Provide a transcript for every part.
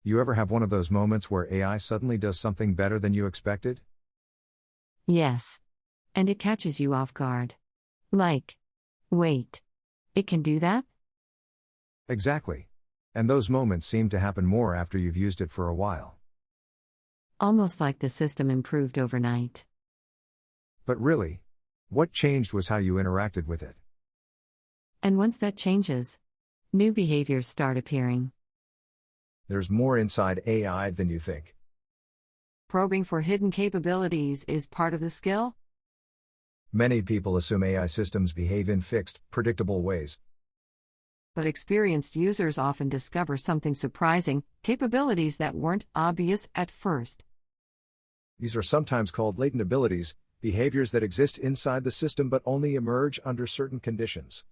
You ever have one of those moments where AI suddenly does something better than you expected? Yes. And it catches you off guard. Like, wait, it can do that? Exactly. And those moments seem to happen more after you've used it for a while. Almost like the system improved overnight. But really, what changed was how you interacted with it. And once that changes, new behaviors start appearing. There's more inside AI than you think. Probing for hidden capabilities is part of the skill? Many people assume AI systems behave in fixed, predictable ways. But experienced users often discover something surprising, capabilities that weren't obvious at first. These are sometimes called latent abilities, behaviors that exist inside the system but only emerge under certain conditions.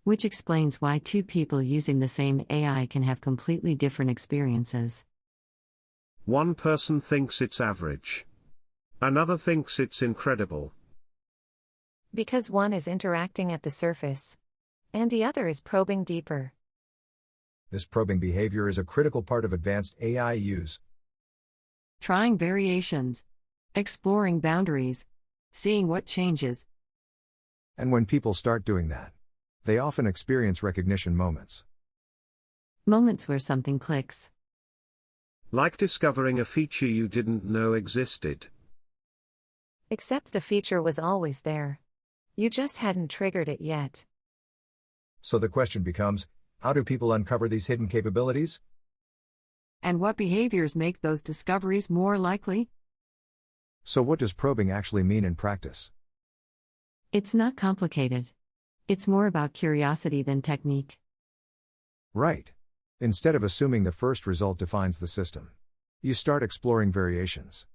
Which explains why two people using the same AI can have completely different experiences. One person thinks it's average. Another thinks it's incredible. Because one is interacting at the surface, and the other is probing deeper. This probing behavior is a critical part of advanced AI use. Trying variations, exploring boundaries, seeing what changes. And when people start doing that, they often experience recognition moments. Moments where something clicks. Like discovering a feature you didn't know existed. Except the feature was always there. You just hadn't triggered it yet. So the question becomes, how do people uncover these hidden capabilities? And what behaviors make those discoveries more likely? So what does probing actually mean in practice? It's not complicated. It's more about curiosity than technique. Right. Instead of assuming the first result defines the system, you start exploring variations.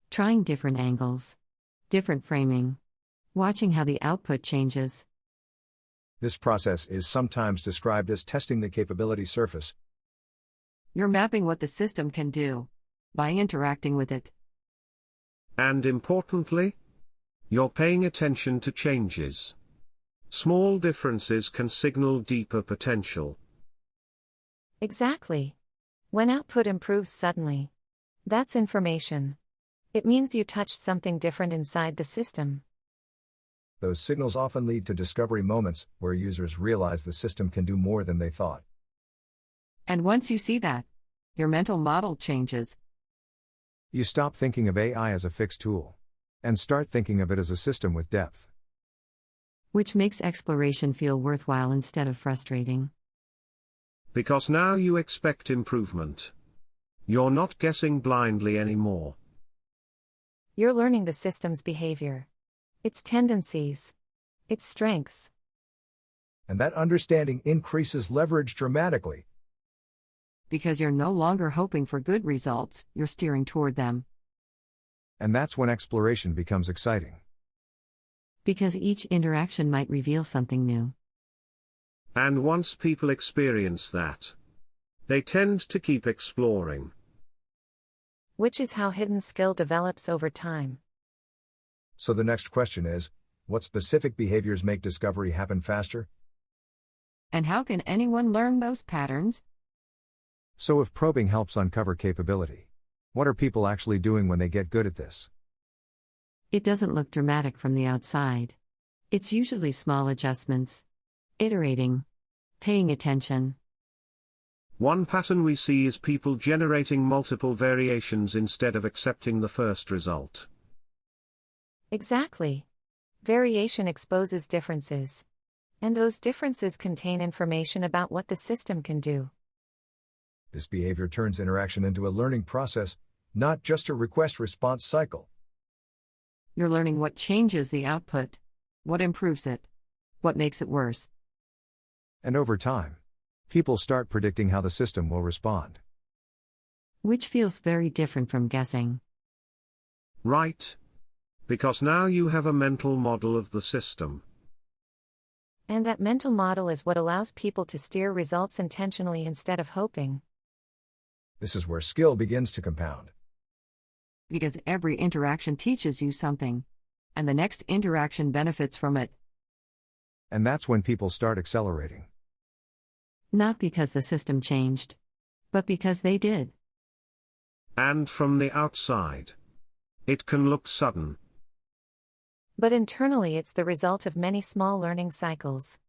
Trying different angles, different framing, watching how the output changes. This process is sometimes described as testing the capability surface. You're mapping what the system can do by interacting with it. And importantly, you're paying attention to changes. Small differences can signal deeper potential. Exactly. When output improves suddenly, that's information. It means you touched something different inside the system. Those signals often lead to discovery moments where users realize the system can do more than they thought. And once you see that, your mental model changes. You stop thinking of AI as a fixed tool and start thinking of it as a system with depth. Which makes exploration feel worthwhile instead of frustrating. Because now you expect improvement. You're not guessing blindly anymore. You're learning the system's behavior, its tendencies, its strengths. And that understanding increases leverage dramatically. Because you're no longer hoping for good results, you're steering toward them. And that's when exploration becomes exciting. Because each interaction might reveal something new. And once people experience that, they tend to keep exploring. Which is how hidden skill develops over time. So the next question is, what specific behaviors make discovery happen faster? And how can anyone learn those patterns? So if probing helps uncover capability, what are people actually doing when they get good at this? It doesn't look dramatic from the outside. It's usually small adjustments. Iterating. Paying attention. One pattern we see is people generating multiple variations instead of accepting the first result. Exactly. Variation exposes differences. And those differences contain information about what the system can do. This behavior turns interaction into a learning process, not just a request-response cycle. You're learning what changes the output, what improves it, what makes it worse. And over time, people start predicting how the system will respond. Which feels very different from guessing. Right. Because now you have a mental model of the system. And that mental model is what allows people to steer results intentionally instead of hoping. This is where skill begins to compound. Because every interaction teaches you something, and the next interaction benefits from it. And that's when people start accelerating. Not because the system changed, but because they did. And from the outside, it can look sudden. But internally, it's the result of many small learning cycles.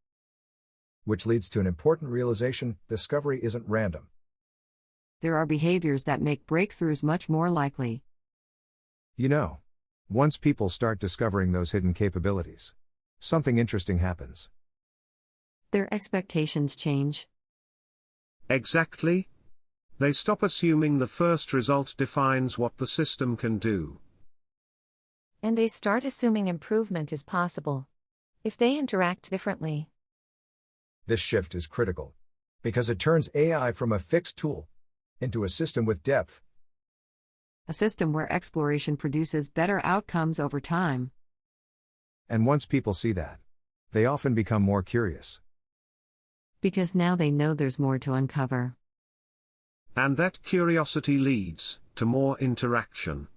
Which leads to an important realization: discovery isn't random. There are behaviors that make breakthroughs much more likely. You know, once people start discovering those hidden capabilities, something interesting happens. Their expectations change. Exactly. They stop assuming the first result defines what the system can do. And they start assuming improvement is possible if they interact differently. This shift is critical, because it turns AI from a fixed tool into a system with depth. A system where exploration produces better outcomes over time. And once people see that, they often become more curious. Because now they know there's more to uncover. And that curiosity leads to more interaction,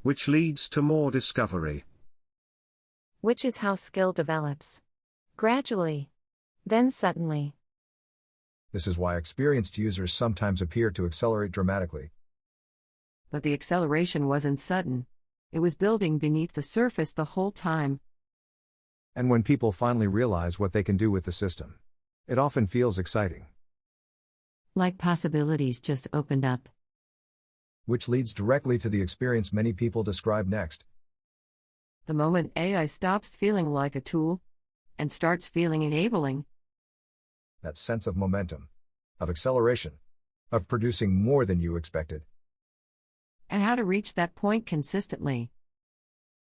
which leads to more discovery. Which is how skill develops. Gradually. Then suddenly. This is why experienced users sometimes appear to accelerate dramatically. But the acceleration wasn't sudden. It was building beneath the surface the whole time. And when people finally realize what they can do with the system, it often feels exciting. Like possibilities just opened up. Which leads directly to the experience many people describe next. The moment AI stops feeling like a tool and starts feeling enabling. That sense of momentum, of acceleration, of producing more than you expected. And how to reach that point consistently.